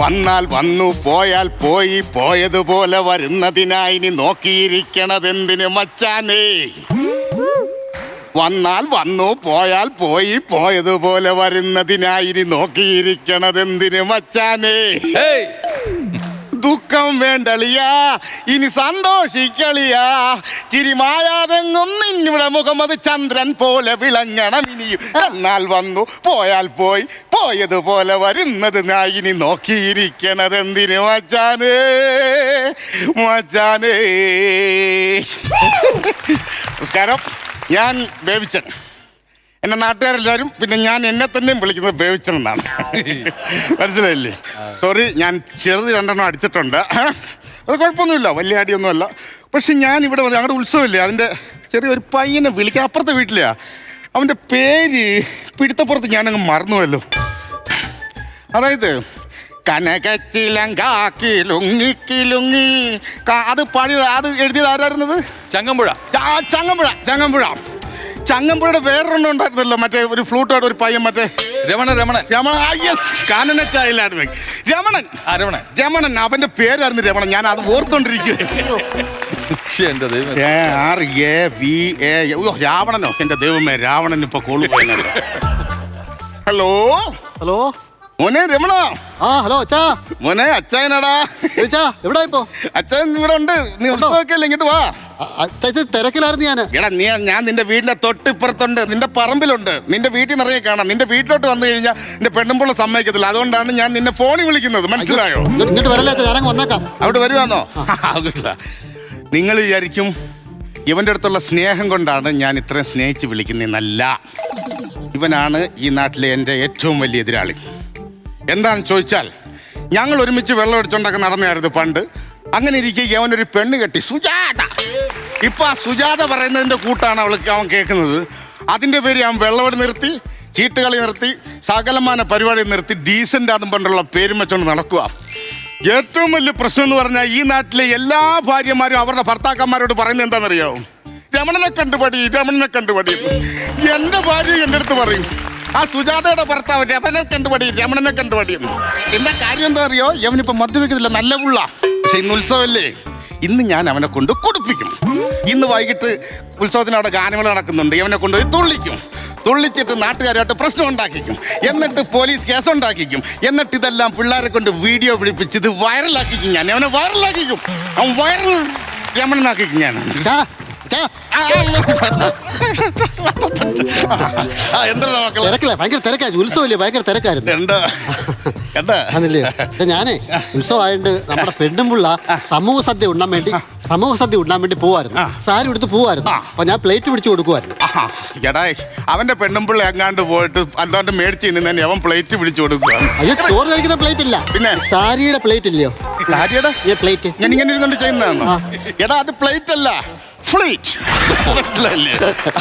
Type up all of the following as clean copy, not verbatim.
വന്നാൽ വന്നു പോയാൽ പോയി പോയതുപോലെ വരുന്നതിനായി നീ നോക്കിയിരിക്കണതെന്തിനു മച്ചാനേ വന്നാൽ വന്നു പോയാൽ പോയി പോയതുപോലെ വരുന്നതിനായി നീ നോക്കിയിരിക്കണതെന്തിനു മച്ചാനേ ദുഃഖം വേണ്ടളിയാ ഇനി സന്തോഷിക്കളിയാ ചിരിമായാതെങ്ങും നിന്നുടെ മുഖമത് ചന്ദ്രൻ പോലെ വിളങ്ങണം ഇനിയും എന്നാൽ വന്നു പോയാൽ പോയി പോയതുപോലെ വരുന്നതിനായി ഇനി നോക്കിയിരിക്കണതെന്തിനു മച്ചാനേ മച്ചാനേ. നമസ്കാരം, ഞാൻ ബേബിച്ചൻ. എന്നെ നാട്ടുകാരെല്ലാവരും പിന്നെ ഞാൻ എന്നെ തന്നെയും വിളിക്കുന്നത് ബേബിച്ചൻ എന്നാണ്. മനസ്സിലായില്ലേ? സോറി, ഞാൻ ചെറുത് 2 അടിച്ചിട്ടുണ്ട്. അത് കുഴപ്പമൊന്നുമില്ല, വലിയ അടിയൊന്നുമല്ല. പക്ഷെ ഞാൻ ഇവിടെ വന്ന് ഞങ്ങളുടെ ഉത്സവമില്ലേ, അതിൻ്റെ ചെറിയൊരു പയ്യനെ വിളിക്കാം. അപ്പുറത്തെ വീട്ടിലെയാ. അവൻ്റെ പേര് പിടുത്തപ്പുറത്ത് ഞാനങ്ങ് മറന്നുവല്ലോ. അതായത് കനകച്ചിലങ്കാക്കിലുങ്ങിക്കിലുങ്ങി അത് പാടിയത്, അത് എഴുതിയത് ആരായിരുന്നത്? ചങ്ങമ്പുഴ. ചങ്ങമ്പുഴയുടെ വേറൊരെണ്ണം ഉണ്ടായിരുന്നല്ലോ, മറ്റേ ഒരു ഫ്ലൂട്ടോട് ഒരു പയ്യൻ, മറ്റേ രമണൻ. അവന്റെ പേരായിരുന്നു രമണൻ. ഞാൻ അത് ഓർത്തോണ്ടിരിക്കുകയായിരുന്നു. രാവണനോ? എന്റെ ദൈവമേ, രാവണൻ ഇപ്പൊ കോള് പോയത്. ഹലോ മോനെ രമണ. ഹലോ അച്ഛാ. മോനെ അച്ചായനാടാ. എവിടാ ഇപ്പൊ? അച്ചായൻ ഇവിടെ ഉണ്ട്. നീ ഉത്സവമൊക്കെയല്ലേ, ഇങ്ങോട്ട് വാ. തിരക്കിലായിരുന്നു ഞാൻ. എടാ ഞാൻ നിന്റെ വീടിന്റെ തൊട്ടിപ്പുറത്തുണ്ട്, നിന്റെ പറമ്പിലുണ്ട്. നിന്റെ വീട്ടിൽ നിറയെ കാണാം. നിന്റെ വീട്ടിലോട്ട് വന്നു കഴിഞ്ഞാൽ നിന്റെ പെണ്ണുമ്പോൾ സമ്മതിക്കത്തില്ല. അതുകൊണ്ടാണ് ഞാൻ നിന്നെ ഫോണിൽ വിളിക്കുന്നത്. മനസ്സിലായോ? ഇങ്ങോട്ട് വരല്ലേ, ഞാൻ വന്നേക്കാം. അവിടെ വരുവാന്നോ? നിങ്ങൾ വിചാരിക്കും ഇവന്റെ അടുത്തുള്ള സ്നേഹം കൊണ്ടാണ് ഞാൻ ഇത്രയും സ്നേഹിച്ച് വിളിക്കുന്നതെന്നല്ല. ഇവനാണ് ഈ നാട്ടിലെ എൻ്റെ ഏറ്റവും വലിയ എതിരാളി. എന്താണെന്ന് ചോദിച്ചാൽ, ഞങ്ങൾ ഒരുമിച്ച് വെള്ളം അടിച്ചുകൊണ്ടൊക്കെ നടന്നായിരുന്നു പണ്ട്. അങ്ങനെ ഇരിക്കുക അവനൊരു പെണ്ണ് കെട്ടി, സുജാത. ഇപ്പൊ ആ സുജാത പറയുന്നതിന്റെ കൂട്ടാണ് അവൻ കേൾക്കുന്നത്. അതിന്റെ പേര് അവൻ വെള്ളവടി നിർത്തി, ചീട്ടുകളി നിർത്തി, സകലമാന പരിപാടി നിർത്തി, ഡീസന്റ് ആണെന്നും പറഞ്ഞുള്ള പേരും വെച്ചോണ്ട് നടക്കുക. ഏറ്റവും വലിയ പ്രശ്നം എന്ന് പറഞ്ഞാൽ, ഈ നാട്ടിലെ എല്ലാ ഭാര്യമാരും അവരുടെ ഭർത്താക്കന്മാരോട് പറയുന്നത് എന്താണെന്നറിയാവും? രമണനെ കണ്ടുപടി. എന്റെ ഭാര്യ എൻ്റെ അടുത്ത് പറയും, ആ സുജാതയുടെ ഭർത്താവ് രമണനെ കണ്ടുപടി. എന്താ കാര്യം എന്താ അറിയോ? യവനിപ്പോ മദ്യപിക്കുന്നില്ല, നല്ല പുള്ള. പക്ഷെ ഇന്ന് ഉത്സവമല്ലേ, ഇന്ന് ഞാൻ അവനെ കൊണ്ട് കുടിപ്പിക്കും. ഇന്ന് വൈകിട്ട് ഉത്സവത്തിന് അവിടെ ഗാനങ്ങൾ നടക്കുന്നുണ്ട്. ഇവനെ കൊണ്ടുപോയി തുള്ളിച്ചിട്ട് നാട്ടുകാരുമായിട്ട് പ്രശ്നം ഉണ്ടാക്കിക്കും. എന്നിട്ട് പോലീസ് കേസുണ്ടാക്കിക്കും. എന്നിട്ട് ഇതെല്ലാം പിള്ളേരെ കൊണ്ട് വീഡിയോ പിടിപ്പിച്ച് ഇത് വൈറലാക്കിക്കും. ഞാൻ അവനെ വൈറലാക്കിക്കും. അവൻ വൈറൽ രമണനാക്കിക്കും ഞാൻ. എന്താണ് മക്കളെ? ഭയങ്കര തിരക്കായിരുന്നു. ഉത്സവല്ലേ, ഭയങ്കര തിരക്കായിരുന്നു. ഞാനേ ഉത്സവമായിട്ട് നമ്മുടെ പെണ്ണുമ്പുള്ള സമൂഹ സദ്യ ഉണ്ണാൻ വേണ്ടി പോവായിരുന്നു. സാരി എടുത്ത് പോവായിരുന്നു. അപ്പൊ ഞാൻ പ്ലേറ്റ് പിടിച്ചു കൊടുക്കുവായിരുന്നു. എടാ, അവന്റെ പെണ്ണുമ്പിള്ള എങ്ങാണ്ട് പോയിട്ട് അല്ലാണ്ട് മേടിച്ച് തന്നെ അവൻ പ്ലേറ്റ് പിടിച്ചു കൊടുക്കുക. അയ്യോ, ചോറ് കഴിക്കുന്ന പ്ലേറ്റ് ഇല്ല, പിന്നെ സാരിയുടെ പ്ലേറ്റ് ഇല്ലയോ? സാരിയുടെ പ്ലേറ്റ് ഞാൻ ഇങ്ങനെ ഇരുന്നോണ്ട് ചെയ്യുന്നതാണോ? എടാ, അത് പ്ലേറ്റ് അല്ല, ഫ്ലീറ്റ്.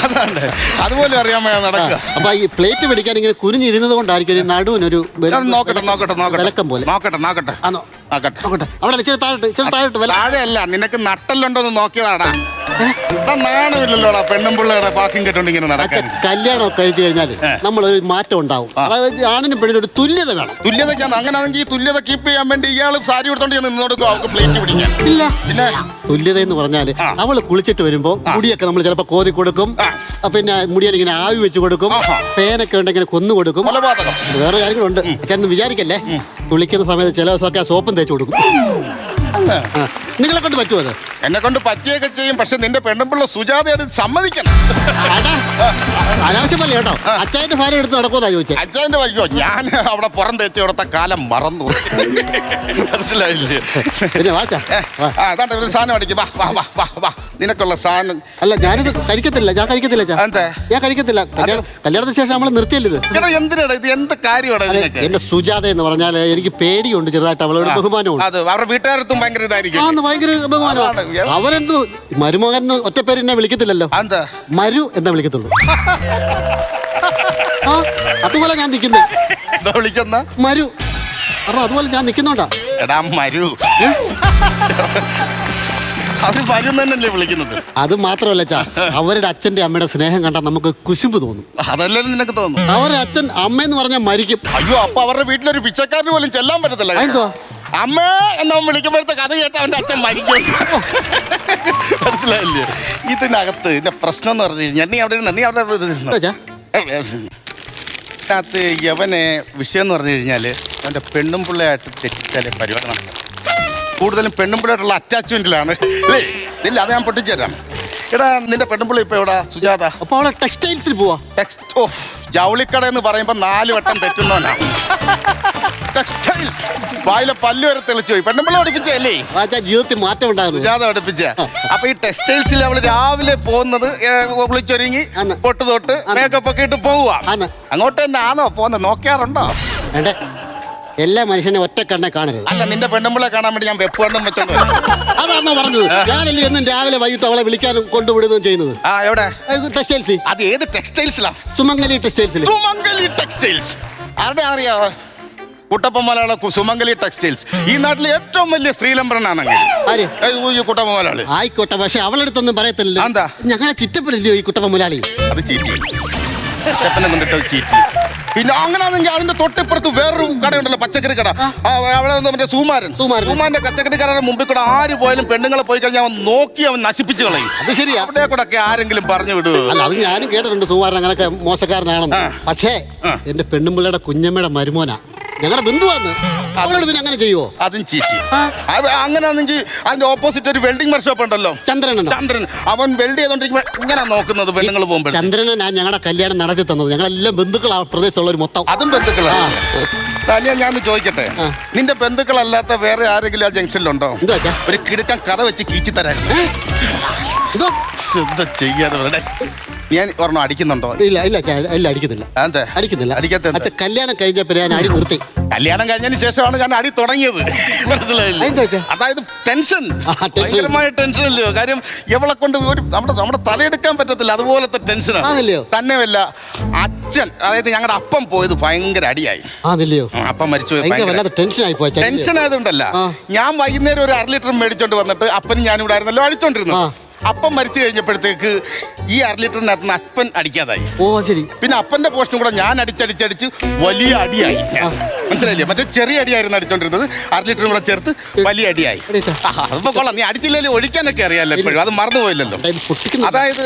അതാണ്, അതുപോലെ അറിയാൻ വേണം നടക്കുക. അപ്പൊ ഈ പ്ലേറ്റ് പിടിക്കാൻ ഇങ്ങനെ കുനിഞ്ഞിരുന്നത് കൊണ്ടായിരിക്കും നടുവിനൊരു വിലക്കം പോലെ. നോക്കട്ടെ. അവിടെ താഴെയല്ല, നിനക്ക് നട്ടല്ലുണ്ടോന്ന് നോക്കിയതാടാ. നാണമില്ലല്ലോടാ പെണ്ണുമ്പിള്ളയുടെ പാക്കിങ് കെട്ടോണ്ട് ഇങ്ങനെ നടക്കാൻ. കല്യാണം കഴിച്ചു കഴിഞ്ഞാൽ നമ്മളൊരു മാറ്റം ഉണ്ടാവും. അതായത് ആണിനും പെണ്ണിനും ഒരു തുല്യത വേണം. തുല്യതയ്ക്കാണ്. അങ്ങനെയാണെങ്കിൽ ഈ തുല്യത കീപ്പ് ചെയ്യാൻ വേണ്ടി ഇയാൾ സാരി കൊടുത്തോണ്ട് നിന്ന് കൊടുക്കും അവർക്ക് പ്ലേറ്റ് പിടിക്കാൻ. ഇല്ല, പിന്നെ തുല്യത എന്ന് പറഞ്ഞാല് അവള് കുളിച്ചിട്ട് വരുമ്പോ മുടിയൊക്കെ നമ്മൾ ചിലപ്പോ കോതി കൊടുക്കും. പിന്നെ മുടിയിൽ ഇങ്ങനെ ആവി വെച്ച് കൊടുക്കും. പേനൊക്കെ ഉണ്ടെങ്കിൽ കൊന്നു കൊടുക്കും. വേറെ കാര്യങ്ങളുണ്ട്. ചേട്ടൻ വിചാരിക്കല്ലേ, കുളിക്കുന്ന സമയത്ത് ചില ദിവസമൊക്കെ സോപ്പും തേച്ച് കൊടുക്കും. നിങ്ങളെ കൊണ്ട് പറ്റുമോ? അത് എന്നെ കൊണ്ട് പറ്റിയൊക്കെ ചെയ്യും. പക്ഷെ നിന്റെ പെണ്ണുമ്പിള്ള സുജാതയോട് സമ്മതിക്കണം. അനാവശ്യമല്ലേ കേട്ടോ. അച്ചായന്റെ ഭാര്യ എടുത്ത് നടക്കുമെന്നാ ചോദിച്ചത്. അച്ചായന്റെ വഴിയോ? ഞാൻ അവിടെ പുറം തേച്ച് കൊടുത്ത കാലം മറന്നു. മനസ്സിലായില്ലേ? പിന്നെ വാച്ചാ അതാണ്ട് ഒരു സാധനം അടിക്കും. നിനക്കുള്ള സാധനം. അല്ല, ഞാനിത് കഴിക്കത്തില്ല. ഞാൻ കഴിക്കത്തില്ല. കല്യാണത്തിന് ശേഷം നമ്മൾ നിർത്തിയല്ലോ ഇത്. എന്തിനാണ് ഇത്? എന്ത് കാര്യമാണ്? എന്റെ സുജാത എന്ന് പറഞ്ഞാൽ എനിക്ക് പേടിയുണ്ട് ചെറുതായിട്ട്. അവളോട് ബഹുമാനമുണ്ട്. അവരുടെ വീട്ടുകാരത്തും ഭയങ്കര ഇതായിരിക്കും. ഭയങ്കര ബഹുമാനമാണ്. അവരെന്ത് മരുമകൻ ഒറ്റ പേര് എന്നെ വിളിക്കത്തില്ലല്ലോ. മരു എന്നാ വിളിക്കത്തുള്ളൂ. അതുപോലെ ഞാൻ നിൽക്കുന്നത് മരു. അപ്പൊ അതുപോലെ ഞാൻ നിൽക്കുന്നുണ്ടാ. എടാ മരു, അവര് വരുന്നല്ലേ വിളിക്കുന്നത്. അത് മാത്രമല്ല ചാ, അവരുടെ അച്ഛന്റെ അമ്മയുടെ സ്നേഹം കണ്ടാൽ നമുക്ക് കുശുമ്പ് തോന്നും. അതല്ലേ നിനക്ക് തോന്നുന്നു? അവരുടെ അച്ഛൻ അമ്മയെന്ന് പറഞ്ഞാൽ മരിക്കും. അയ്യോ, അപ്പൊ അവരുടെ വീട്ടിലൊരു പിച്ചക്കാരന് പോലും ചെല്ലാൻ പറ്റത്തില്ല. എന്തോ അമ്മ എന്നാ വിളിക്കുമ്പോഴത്തെ കഥ കേട്ട അവന്റെ അച്ഛൻ മരിക്കും. മനസ്സിലായില്ലേ? ഇതിനകത്ത് ഇതിന്റെ പ്രശ്നം എന്ന് പറഞ്ഞു കഴിഞ്ഞാൽ നീ അവിടെ എന്തോ ചാ? ഇതിനകത്ത് യവനെ വിഷയം എന്ന് പറഞ്ഞു കഴിഞ്ഞാൽ അവന്റെ പെണ്ണും പിള്ളയായിട്ട് തെറ്റിച്ചാലേ പരിപാടി നടക്കും. കൂടുതലും പെണ്ണും പിള്ളയായിട്ടുള്ള അറ്റാച്ച്മെന്റിലാണ്. ഇല്ല, അത് ഞാൻ പൊട്ടിച്ചേരാം. എടാ, നിന്റെ പെണ്ണുമ്പിള്ള ഇപ്പൊ എവിടാ? സുജാത. അപ്പൊ അവിടെ ടെക്സ്റ്റൈൽസിൽ പോവാ. ഓ, ജൗളിക്കട എന്ന് പറയുമ്പോ 4 വട്ടം തെറ്റുന്നവനാ. ടെക്സ്റ്റൈൽസ് വായിലെ പല്ല് വരെ തെളിച്ചു പോയി. പെണ്ണുമ്പിള്ള പഠിപ്പിച്ചല്ലേ? ജീവിതത്തിൽ മാറ്റം ഉണ്ടാകുന്നു. സുജാത പഠിപ്പിച്ച. അപ്പൊ ഈ ടെക്സ്റ്റൈൽസിൽ അവള് രാവിലെ പോകുന്നത് കുളിച്ചൊരുങ്ങി പൊട്ട് തൊട്ട് മേക്കപ്പ് ഒക്കെ ഇട്ട് പോവുക. അങ്ങോട്ട് തന്നെ ആണോ പോകുന്നത്? നോക്കാറുണ്ടോ? വേണ്ടേ, എല്ലാ മനുഷ്യനെ ഒറ്റ കണ്ണെ കാണരുത്. അല്ല, നിന്റെ പെണ്ണുമ്പിളെ കാണാൻ വേണ്ടി ഞാൻ വെപ്പുവണ്ണം വെച്ചോണ്ട് അതാണോ പറഞ്ഞത്? ഞാനല്ലേ എന്നും രാവിലെ വൈകിട്ട് അവളെ വിളിക്കാനും കൊണ്ടുവിടുകയും ചെയ്യുന്നത്. ആ, എവിടെ? ടെക്സ്റ്റൈൽസ്. അത് ഏത് ടെക്സ്റ്റൈൽസിലാ? സുമംഗലി ടെക്സ്റ്റൈൽസിൽ. സുമംഗലി ടെക്സ്റ്റൈൽസ് ആരുടെ അറിയാവോ? കുട്ടപ്പൻ മലയാള സുമംഗലി ടെക്സ്റ്റൈൽസ് ഈ നാട്ടിലെ ഏറ്റവും വലിയ ശ്രീലംബരനാണെങ്കിൽ കുട്ടപ്പൻ മലയാളി. ആയിക്കോട്ടെ, പക്ഷെ അവളടുത്തൊന്നും പറയത്തില്ല. എന്താ? ഞങ്ങളെ ചിറ്റപ്പനല്ലയോ ഈ കുട്ടപ്പൻ മുതലാളി? അത് ചീറ്റി. ചിറ്റപ്പനെ കൊണ്ടിട്ടത് ചീറ്റി. പിന്നെ അങ്ങനെയാണെങ്കിൽ അതിന്റെ തൊട്ടിപ്പുറത്ത് വേറൊരു കടയുണ്ടല്ലോ, പച്ചക്കറി കട. അവിടെ മറ്റേ സുമാരന്റെ പച്ചക്കറി കടയുടെ മുമ്പിൽ കൂടെ ആര് പോയാലും പെണ്ണുങ്ങളെ പോയി കഴിഞ്ഞാൽ അവൻ നോക്കി അവൻ നശിപ്പിച്ചു കളയും. അത് ശരി. അവിടെ കൂടെ ഒക്കെ ആരെങ്കിലും പറഞ്ഞു വിടുവോ? അല്ല, അത് ഞാനും കേട്ടിട്ടുണ്ട് സുമാരൻ അങ്ങനൊക്കെ മോശക്കാരനാണെന്ന്. പക്ഷേ എന്റെ പെണ്ണുമ്പിള്ളയുടെ കുഞ്ഞമ്മയുടെ മരുമോനാ, ഞങ്ങളുടെ ബന്ധുവാന്ന്. അവളോട് പിന്നെ അങ്ങനെ ചെയ്യുവോ? അതും ചീറ്റി. അങ്ങനെയാണെങ്കിൽ അതിന്റെ ഓപ്പോസിറ്റ് ഒരു വെൽഡിംഗ് വർക്ക്ഷോപ്പ് ഉണ്ടല്ലോ, ചന്ദ്രൻ. അവൻ വെൽഡ് ചെയ്തോണ്ടിരിക്കുമ്പോ ഇങ്ങനെ നോക്കുന്നത് പെണ്ണുങ്ങൾ പോകുമ്പോൾ. ചന്ദ്രനാ ഞങ്ങളുടെ കല്യാണം നടത്തി തന്നത്. ഞങ്ങളെല്ലാം ബന്ധുക്കൾ ആ പ്രദേശത്തുള്ള ഒരു മൊത്തം. അതും ബന്ധുക്കളാ. ഞാൻ ചോദിക്കട്ടെ, നിന്റെ ബന്ധുക്കളല്ലാത്ത വേറെ ആരെങ്കിലും ആ ജംഗ്ഷനിലുണ്ടോ? ഒരു കിടക്കാൻ കഥ വെച്ച് കീച്ചി തരാൻ. എന്താ ചെയ്യാതെ ഞാൻ ഒരെണ്ണം അടിക്കുന്നുണ്ടോ? ഇല്ല അടിക്കുന്നില്ല. അടിക്കാത്ത കല്യാണം കഴിഞ്ഞപ്പോ ഞാൻ അടി നിർത്തി. കല്യാണം കഴിഞ്ഞതിന് ശേഷമാണ് ഞാൻ അടി തുടങ്ങിയത്. മനസ്സിലായില്ലേ? അതായത് ടെൻഷൻ, ഭയങ്കരമായ ടെൻഷൻ അല്ലയോ? കാര്യം എവളെ കൊണ്ട് ഒരു നമ്മുടെ തലയെടുക്കാൻ പറ്റത്തില്ല, അതുപോലത്തെ ടെൻഷനാണ്. തന്നെയല്ല, അച്ഛൻ അതായത് ഞങ്ങളുടെ അപ്പം പോയത് ഭയങ്കര അടിയായി. അപ്പം മരിച്ചു. ടെൻഷൻ ആയതുകൊണ്ടല്ല, ഞാൻ വൈകുന്നേരം ഒരു 1/2 ലിറ്റർ മേടിച്ചോണ്ട് വന്നിട്ട് അപ്പനും ഞാനും ഇവിടെ ആയിരുന്നല്ലോ അടിച്ചോണ്ടിരുന്നു. അപ്പം മരിച്ചു കഴിഞ്ഞപ്പോഴത്തേക്ക് ഈ 1/2 ലിറ്ററിനകത്ത് അപ്പൻ അടിക്കാതായി. ഓ ശരി. പിന്നെ അപ്പന്റെ പോർഷൻ കൂടെ ഞാൻ അടിച്ചടിച്ചടിച്ച് വലിയ അടിയായി. മനസ്സിലായില്ലേ? മറ്റേ ചെറിയ അടിയായിരുന്നു അടിച്ചോണ്ടിരുന്നത്, 1/2 ലിറ്ററും കൂടെ ചേർത്ത് വലിയ അടിയായി. അതിപ്പോ കൊള്ളാം, നീ അടിച്ചില്ലെങ്കിൽ ഒഴിക്കാനൊക്കെ അറിയാമല്ലോ എപ്പോഴും, അത് മറന്നുപോയില്ലല്ലോ. അതായത്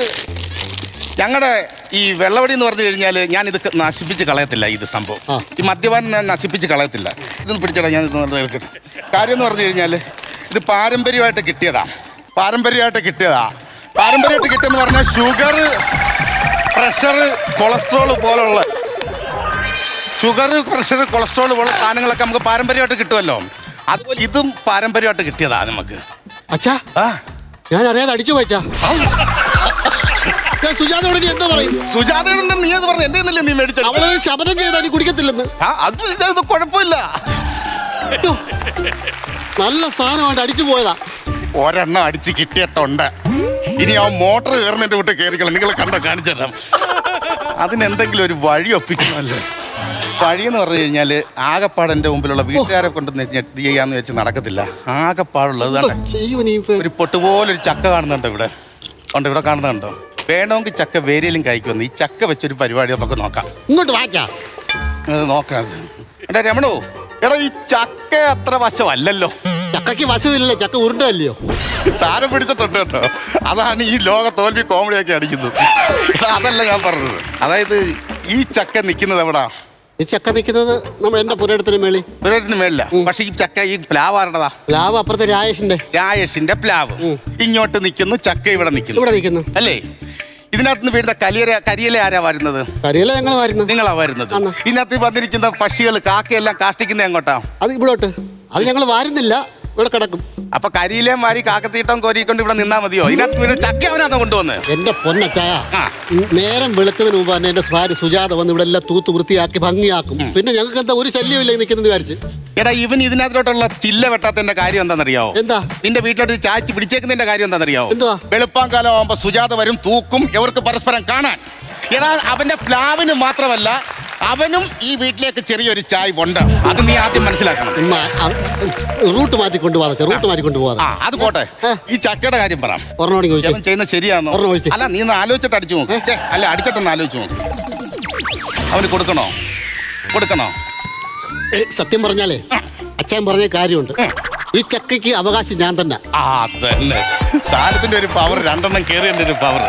ഞങ്ങളുടെ ഈ വെള്ളവടി എന്ന് പറഞ്ഞു കഴിഞ്ഞാൽ ഞാൻ ഇത് നശിപ്പിച്ച് കളയത്തില്ല. ഇത് സംഭവം ഈ മദ്യപാനം ഞാൻ നശിപ്പിച്ച് കളയത്തില്ല. ഇതൊന്നും പിടിച്ചടാ, ഞാൻ കേൾക്കട്ടെ. കാര്യം എന്ന് പറഞ്ഞു കഴിഞ്ഞാൽ ഇത് പാരമ്പര്യമായിട്ട് കിട്ടിയതാ. പാരമ്പര്യമായിട്ട് കിട്ടിയെന്ന് പറഞ്ഞാൽ ഷുഗർ, പ്രഷർ, കൊളസ്ട്രോൾ പോലുള്ള സാധനങ്ങളൊക്കെ നമുക്ക് പാരമ്പര്യമായിട്ട് കിട്ടുമല്ലോ. അതുപോലെ ഇതും പാരമ്പര്യമായിട്ട് കിട്ടിയതാ നമുക്ക്. അച്ഛാ, ഞാൻ അറിയാതെ അടിച്ചു പോയച്ചാ. സുജാതയോട് നീ എന്താ പറയും? സുജാതയോട് നീ അത് പറഞ്ഞു എന്തേന്നല്ലേ നീ മേടിച്ചത്? അവളെ ശബദം ചെയ്താൽ നീ കുടിക്കത്തില്ലെന്ന്. അത് കുഴപ്പമില്ല, നല്ല സാധനമായിട്ട് അടിച്ചു പോയതാ. ഒരെണ്ണം അടിച്ച് കിട്ടിയിട്ടുണ്ട്. ഇനി ആ മോട്ടർ കയറുന്നതിന്റെ വിട്ട് കയറിക്കളെ. നിങ്ങൾ കാണിച്ചിടാം. അതിനെന്തെങ്കിലും ഒരു വഴി ഒപ്പിക്കണമല്ലോ. വഴിയെന്ന് പറഞ്ഞു കഴിഞ്ഞാൽ ആകപ്പാടെന്റെ മുമ്പിലുള്ള വീട്ടുകാരെ കൊണ്ട് ചെയ്യാന്ന് വെച്ച് നടക്കത്തില്ല. ആകപ്പാടുള്ളത് ഒരു പൊട്ടുപോലൊരു ചക്ക കാണുന്നുണ്ട് ഇവിടെ. ഇവിടെ കാണുന്നുണ്ടോ? വേണമെങ്കിൽ ചക്ക വേരിയിലും കഴിക്കുമെന്ന്. ഈ ചക്ക വെച്ചൊരു പരിപാടി നമുക്ക് നോക്കാം. ഇങ്ങോട്ട് വാച്ചാ നോക്കാം. എടാ രമണോ, എടാ ഈ ചക്ക അത്ര വശമല്ലല്ലോ. ചക്കയ്ക്ക് വശമില്ലല്ലോ, ചക്ക ഉരുണ്ടല്ലയോ. സാരം പിടിച്ചിട്ടുണ്ട് കേട്ടോ. അതാണ് ഈ ലോക തോൽവി കോമഡിയൊക്കെ അടിക്കുന്നത്. അതല്ല ഞാൻ പറഞ്ഞത്. അതായത് ഈ ചക്ക നിൽക്കുന്നത് എവിടാ? ഈ ചക്ക നിൽക്കുന്നത് നമ്മൾ എന്റെ പുരയിടത്തിന് മേളില്ല. പക്ഷെ ഈ ചക്ക ഈ പ്ലാവ് ആരുടേതാ? പ്ലാവ് അപ്പുറത്തെ രായേഷിന്റെ പ്ലാവ്. ഇങ്ങോട്ട് നിൽക്കുന്നു, ചക്ക ഇവിടെ നിൽക്കുന്നു അല്ലേ? ഇതിനകത്ത് വീഴുന്ന കരിയില ആരാ വരുന്നത്? കരിയില നിങ്ങളാ വരുന്നത്. ഇതിനകത്ത് വന്നിരിക്കുന്ന പക്ഷികൾ, കാക്കയെല്ലാം കാഷ്ടിക്കുന്ന എങ്ങോട്ടാ? അത് ഇവിടോട്ട്. അത് ഞങ്ങൾ വാരുന്നില്ല, ഇവിടെ കിടക്കും. അപ്പൊ കരിയിലേം വാരി കാക്കത്തീട്ടം കോരിക്കൊണ്ട് ഇവിടെ നിന്നാ മതിയോ? ഇതിനകത്ത് ചക്ക അവനാണ് കൊണ്ടുവന്ന്. എന്റെ പൊന്നച്ചായ, നേരം വെളുക്കുന്നതിന് മുമ്പ് തന്നെ എന്റെ ഭാര്യ സുജാത വന്ന് ഇവിടെ എല്ലാം തൂത്ത് വൃത്തിയാക്കി ഭംഗിയാക്കും. പിന്നെ ഞങ്ങൾക്ക് എന്താ ഒരു ശല്യമില്ല നിൽക്കുന്നത് വിചാരിച്ച്. എടാ, ഇവൻ ഇതിനകത്തോട്ടുള്ള ചില്ല വെട്ടാത്തതിന്റെ കാര്യം എന്താണെന്നറിയാവോ? എന്താ? നിന്റെ വീട്ടിലോട്ട് ചാച്ചി പിടിച്ചേക്കുന്നതിന്റെ കാര്യം എന്താണെന്നറിയാവോ? എന്തുവാ? വെളുപ്പാങ്കാലം ആവുമ്പോ സുജാത വരും, തൂക്കും, ഇവർക്ക് പരസ്പരം കാണാൻ. എടാ, അവന്റെ പ്ലാവിന് മാത്രമല്ല അവനും ഈ വീട്ടിലേക്ക് ചെറിയൊരു ചായ് ഉണ്ട്. അത് നീ ആദ്യം മനസ്സിലാക്കണം. റൂട്ട് മാറ്റി കൊണ്ടുപോകാതെ റൂട്ട് മാറ്റി കൊണ്ടുപോകാതെ. അത് പോട്ടെ, ഈ ചക്കയുടെ കാര്യം പറ. ഒരെണ്ണോടി അവൻ ചെയ്യുന്നത് ശരിയാണോ? അല്ല, നീ ഒന്ന് ആലോചിച്ചിട്ട് അടിച്ചു നോക്ക്. അല്ല, അടിച്ചിട്ടൊന്ന് ആലോചിച്ചു നോക്ക്. അവന് കൊടുക്കണോ? സത്യം പറഞ്ഞാലേ അച്ഛൻ പറഞ്ഞ കാര്യമുണ്ട്. ഈ ചക്കയ്ക്ക് അവകാശം ഞാൻ തന്നെ. തന്നെ സാധനത്തിന്റെ ഒരു പവർ, രണ്ടെണ്ണം കേറിയതിന്റെ ഒരു പവർ.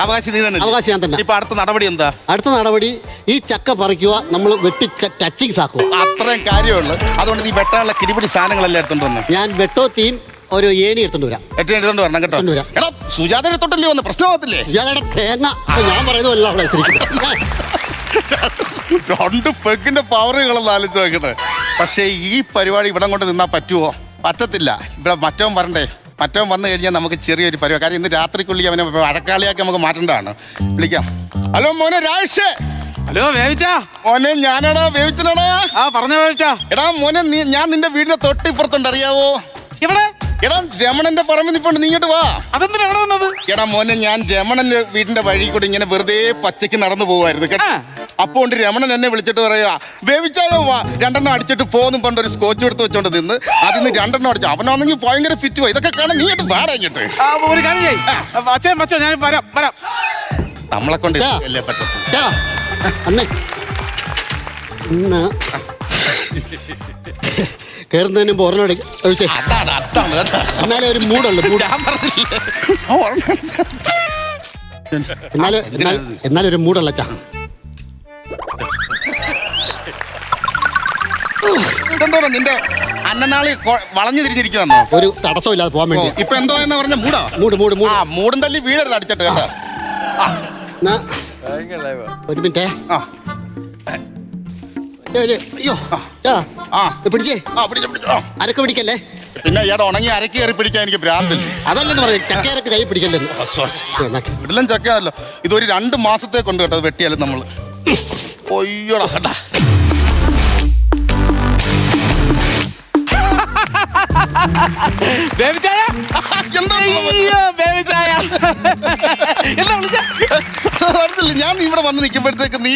അവകാശം നീ തന്നെ. അവകാശം ഞാൻ തന്നെ. ഇപ്പൊ അടുത്ത നടപടി എന്താ? അടുത്ത നടപടി ഈ ചക്ക പറിക്കുക, നമ്മൾ വെട്ടി ടച്ചിങ്സ് ആക്കുക. അത്രയും കാര്യമുള്ളൂ. അതുകൊണ്ട് നീ വെട്ടാനുള്ള കിടിപിടി സാധനങ്ങളെല്ലാം എടുത്തോണ്ട് ഞാൻ വെട്ടോത്തിയും ഒരു ഏണി എടുത്തോണ്ട് വരാം. എടുത്തോണ്ട് വരണം കേട്ടോ. എടാ, സുജാത എടുത്തോട്ടല്ലേ വന്ന് പ്രശ്നമാകത്തില്ലേ? സുജാതയുടെ തേങ്ങ ഞാൻ പറയുന്നതല്ല. 2 പെഗിന്റെ പവറുകളൊന്നും ആലോചിച്ച് നോക്കട്ടെ. പക്ഷേ ഈ പരിപാടി ഇവിടെ കൊണ്ട് നിന്നാൽ പറ്റുമോ? പറ്റത്തില്ല. ഇവിടെ മറ്റവൻ വരണ്ടേ? മറ്റവൻ വന്നു കഴിഞ്ഞാൽ നമുക്ക് ചെറിയൊരു പരിപാടി. കാര്യം ഇന്ന് രാത്രിക്കുള്ളി അവനെ അടക്കാളിയാക്കി നമുക്ക് മാറ്റേണ്ടതാണ്. വിളിക്കാം. ഹലോ മോനെ രാജേഷ്. ഹലോ വേവിച്ചാ. മോനെ ഞാനാടാ. വേവിച്ചനാടാ. പറഞ്ഞ വേവിച്ചാ. എടാ മോനെ, ഞാൻ നിന്റെ വീടിന്റെ തൊട്ടിപ്പുറത്തുണ്ട്, അറിയാവോ? എവിടെ? എടാ രമണന്റെ പറമ്പിൽ നിപ്പോണ്ട്, നീ ഇങ്ങോട്ട് വാ. അതെന്തിനാ എവിടെ വന്നത്? എടാ മോനെ, ഞാൻ രമണന്റെ വീടിന്റെ വഴി കൂടി ഇങ്ങനെ വെറുതെ പച്ചയ്ക്ക് നടന്നു പോവായിരുന്നു കേട്ടോ. അപ്പൊ ഉണ്ട് രമണൻ എന്നെ വിളിച്ചിട്ട് പറയാ, വേവിച്ചാലോ വാ, 2 അടിച്ചിട്ട് പോന്നും പണ്ട് ഒരു സ്കോച്ച് എടുത്ത് വെച്ചോണ്ട് നിന്ന് അതിന് 2 അടിച്ചു. അവനാണെങ്കിൽ ഭയങ്കര ഫിറ്റ് പോയി. ഇതൊക്കെ കാണാൻ നീ ആയിട്ട് വാടാ ഇങ്ങോട്ട്. ഒരു കാര്യം ചെയ്യ്. അച്ഛൻ വച്ചോ, ഞാൻ വരാം. നമ്മളെ കൊണ്ട് അല്ലേ പറ്റത്തില്ല. കയറുന്നതിന് മുമ്പ് ഒരെണ്ണം ഒഴിച്ചേ. എന്നാലും ഒരു മൂടുള്ളു. എന്നാലും ഒരു മൂടുള്ള ചാ. ഇതെന്തോടാ നിന്റെ അന്നനാളി വളഞ്ഞു തിരിഞ്ഞിരിക്കുവന്നോ? ഒരു തടസ്സമില്ലാതെ പോകാൻ വേണ്ടി. ഇപ്പൊ എന്തോ എന്ന് പറഞ്ഞ മൂടാ. മൂടും തല്ലി വീടരുത് അടിച്ചിട്ട് കേട്ടോ. ഒരു മിനിറ്റേ. അയ്യോ പിടിച്ചേ. അരക്ക് പിടിക്കല്ലേ. പിന്നെ ഇയാടെ ഉണങ്ങി അരക്ക് കയറി പിടിക്കാൻ എനിക്ക് ഭ്രാന്തില്ല. അതല്ലെന്ന് പറയും, ചക്കയരക്ക് കൈ പിടിക്കല്ലെന്ന്. ഇതെല്ലാം ചക്കയല്ലോ. ഇതൊരു 2 മാസത്തെ കൊണ്ട് കേട്ടോ വെട്ടിയാലും നമ്മള്. ഒയ്യോടാ കേട്ടാ. ഞാൻ ഇവിടെ വന്ന് നിൽക്കുമ്പോഴത്തേക്ക് നീ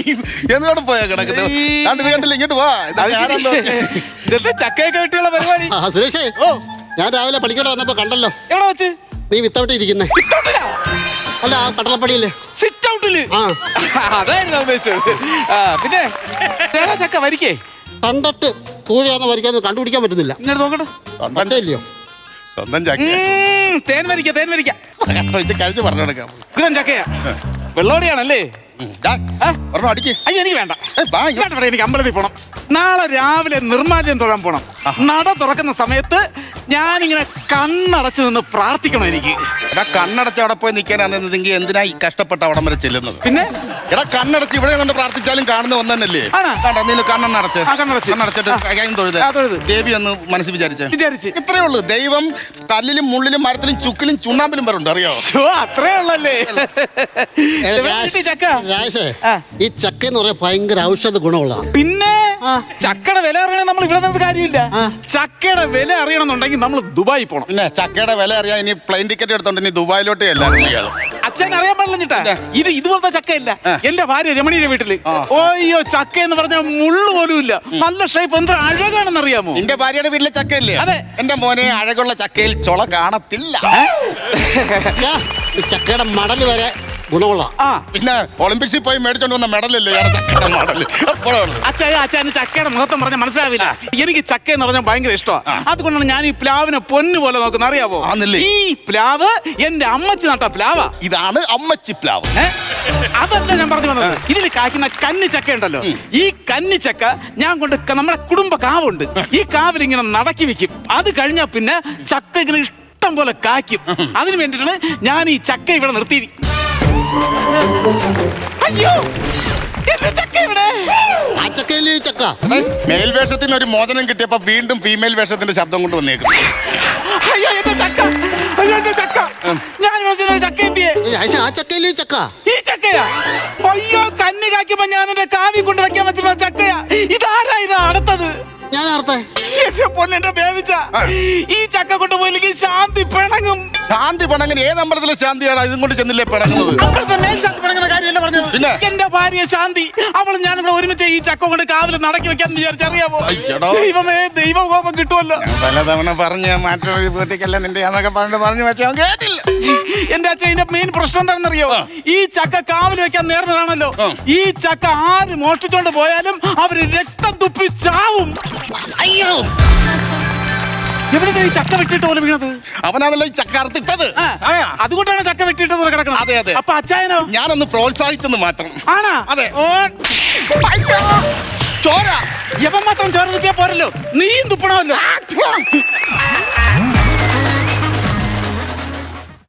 എന്നോട് പോയാ കിടക്കുന്നത്. ഇത് കണ്ടില്ല, ഇങ്ങോട്ട് വാ. ചക്കയൊക്കെ വെട്ടിയുള്ള പരിപാടി. സുരേഷേ, ഞാൻ രാവിലെ പണിക്കോട്ട് വന്നപ്പോ കണ്ടല്ലോ. എവിടെ വെച്ച്? നീ വിത്തൗട്ട് ഇരിക്കുന്നേ. അല്ല, ആ കടലപ്പടിയില്ലേ? സിറ്റ് ഔട്ടില്. അതായിരുന്നു ഉദ്ദേശിച്ചത്. പിന്നെ ചക്ക വരിക്കേ കണ്ടിട്ട് കൂഴിയാന്ന് വരിക്കാന്ന് കണ്ടുപിടിക്കാൻ പറ്റുന്നില്ല. ഇങ്ങോട്ട് നോക്കട്ടെ. കണ്ടല്ലോ സ്വന്തം ചക്ക. തേൻ വരിക്ക കഴിഞ്ഞ് പറഞ്ഞു കൊടുക്കാം. ഉഗ്രം ചക്കയാ. വെള്ളോടിയാണല്ലേ? അടിക്ക്. അയ്യോ എനിക്ക് വേണ്ട. എനിക്ക് അമ്പലത്തിൽ പോണം. നാളെ രാവിലെ നിർമ്മാല്യം തൊഴാൻ പോണം. നട തുറക്കുന്ന സമയത്ത് ഞാനിങ്ങനെ കണ്ണടച്ചു നിന്ന് പ്രാർത്ഥിക്കണം. എനിക്ക് കണ്ണടച്ച് അവിടെ പോയി നിൽക്കാനാണെങ്കിൽ എന്തിനാ ഈ കഷ്ടപ്പെട്ട് അവിടം വരെ ചെല്ലുന്നത്? പിന്നെ എടാ കണ്ണടച്ച് ഇവിടെ കൊണ്ട് പ്രാർത്ഥിച്ചാലും കാണുന്ന ഒന്നല്ലേ? കണ്ണടച്ചിട്ട് ദേവി ഒന്ന് മനസ്സിൽ വിചാരിച്ചു. ഇത്രേ ഉള്ളൂ. ദൈവം കല്ലിലും മുള്ളിലും മരത്തിലും ചുക്കിലും ചുണ്ണാമ്പിലും വരണ്ട്, അറിയോ? അത്രേ ഉള്ളല്ലേ. ഈ ചക്ക എന്ന് പറയാൻ ഭയങ്കര ഔഷധ ഗുണമുള്ളതാണ്. പിന്നെ ചക്കയുടെ വില അറിയണം. നമ്മൾ ഇവിടെ നിന്ന് കാര്യമില്ല. ചക്കയുടെ വില അറിയണമെന്നുണ്ടെങ്കിൽ നമ്മൾ ദുബായി പോണം. പിന്നെ ചക്കയുടെ വില അറിയാൻ ഇനി പ്ലെയിൻ ടിക്കറ്റ് എടുത്തോണ്ട് ഇനി ദുബായിലോട്ട് അച്ഛൻ അറിയാൻ പാടില്ല. ഇതുപോലത്തെ ചക്കയില്ല. എന്റെ ഭാര്യ രമണിയുടെ വീട്ടില് ഓയ്യോ ചക്ക എന്ന് പറഞ്ഞ മുള്ളു പോലും ഇല്ല. നല്ല ഷേപ്പ്, എന്ത് അഴകാണെന്ന് അറിയാമോ? എന്റെ ഭാര്യയുടെ വീട്ടിലെ ചക്കയില്ലേ? അതെ. എന്റെ മോനെ, അഴകുള്ള ചക്കയിൽ ചൊള കാണത്തില്ല. ചക്കയുടെ മടല് വരെ ഗുണമുള്ള. പിന്നെ ഒളിമ്പിക്സിൽ പോയി മേടിച്ചോണ്ട് വന്ന മെഡലല്ലേ അച്ഛന് ചക്കയുടെ മഹത്വം പറഞ്ഞാൽ മനസ്സിലാവില്ല. എനിക്ക് ചക്ക എന്ന് പറഞ്ഞാൽ ഭയങ്കര ഇഷ്ടമാണ്. അതുകൊണ്ടാണ് ഞാൻ ഈ പ്ലാവിനെ പൊന്നു പോലെ നോക്കുന്നത്, അറിയാവോ? ഈ പ്ലാവ് എന്റെ അമ്മച്ചി നട്ട പ്ലാവാ. ഇതാണ് അമ്മച്ചി പ്ലാവ്. അതല്ല ഞാൻ പറഞ്ഞു വന്നത്. ഇതിൽ കായ്ക്കുന്ന കന്നിച്ചക്ക ഉണ്ടല്ലോ, ഈ കന്നിച്ചക്ക ഞാൻ കൊണ്ട് നമ്മുടെ കുടുംബ കാവുണ്ട്. ഈ കാവിൽ ഇങ്ങനെ നടക്കി വെക്കും. അത് കഴിഞ്ഞാൽ പിന്നെ ചക്ക ഇങ്ങനെ ഇഷ്ടം പോലെ കായ്ക്കും. അതിന് വേണ്ടിയിട്ടാണ് ഞാൻ ഈ ചക്ക ഇവിടെ നിർത്തിയിരിക്കും. അയ്യോ, ചക്ക മേൽവേഷത്തിന് ഒരു മോചനം കിട്ടിയപ്പോ വീണ്ടും ഫീമെയിൽ വേഷത്തിന്റെ ശബ്ദം കൊണ്ട് വന്നേക്കും. അയ്യോ എന്റെ ചക്ക, അയ്യോ എന്റെ ചക്ക. ഞാൻ ചക്ക എത്തിയേ. ആ ചക്കയില് ചക്ക. ഈ ചക്കയാ? അയ്യോ, കന്നി കായ്ക്കുമ്പോ ഞാൻ എന്റെ കാവി കൊണ്ട് വെക്കാൻ പറ്റുന്ന ചക്കയാ. ഇതാരാ ഇത് അടുത്തത്? ഞാൻ അർത്ഥ എന്റെ പൊന്നെന്റെ ബേബിച്ച ഈ ചക്ക കൊണ്ടുപോയില്ലെങ്കിൽ ശാന്തി പിണങ്ങും. ശാന്തി പണങ്ങനെ ഏത് അമ്പലത്തിലെ ശാന്തിയാണ് ഇതും കൊണ്ട് ചെന്നില്ലേ പിണങ്ങുന്നത്? അവിടുത്തെ മേൽശാന്തി പിണങ്ങുന്ന കാര്യമല്ല പറഞ്ഞത്. പിന്നെ? എന്റെ ഭാര്യ ശാന്തി അവൾ ഞാനിവിടെ ഒരുമിച്ച് ഈ ചക്ക കൊണ്ട് കാവിലെ നടക്കി വെക്കാന്ന് വിചാരിച്ചറിയാമോ? അയ്യടോ. ദൈവമേ ദൈവകോപം കിട്ടുമല്ലോ. പലതവണ പറഞ്ഞ മാറ്റം വീട്ടിക്കല്ല നിന്റെ എന്നൊക്കെ പറഞ്ഞു വെച്ചാൽ കേട്ടില്ല. എന്റെ അച്ഛൻ ഇതിന്റെ മെയിൻ പ്രശ്നം എന്താണെന്നറിയോ? ഈ ചക്ക കാവിൽ വെക്കാൻ നേർന്നതാണല്ലോ. ഈ ചക്ക ആര് മോഷ്ടിച്ചോണ്ട് പോയാലും അവര് രക്തം തുപ്പി ചാവും. അയ്യോ, എവിടെ ഈ ചക്ക വെട്ടിയിട്ട് പോലെ വീണത്? അവനാണല്ലോ ഈ ചക്ക അറുത്തിട്ടത്. അതുകൊണ്ടാണ് ചക്ക വെട്ടിയിട്ട് പോലെ കിടക്കണം. അതെ, അതെ. അപ്പൊ അച്ചായനോ? ഞാനൊന്ന് പ്രോത്സാഹിച്ചെന്ന് മാത്രം. ആണാ? അതെ. ഓ, അയ്യോ. ചോര യവൻ മാത്രം ചോര തുപ്പിയാ പോരല്ലോ, നീയും തുപ്പണമല്ലോ.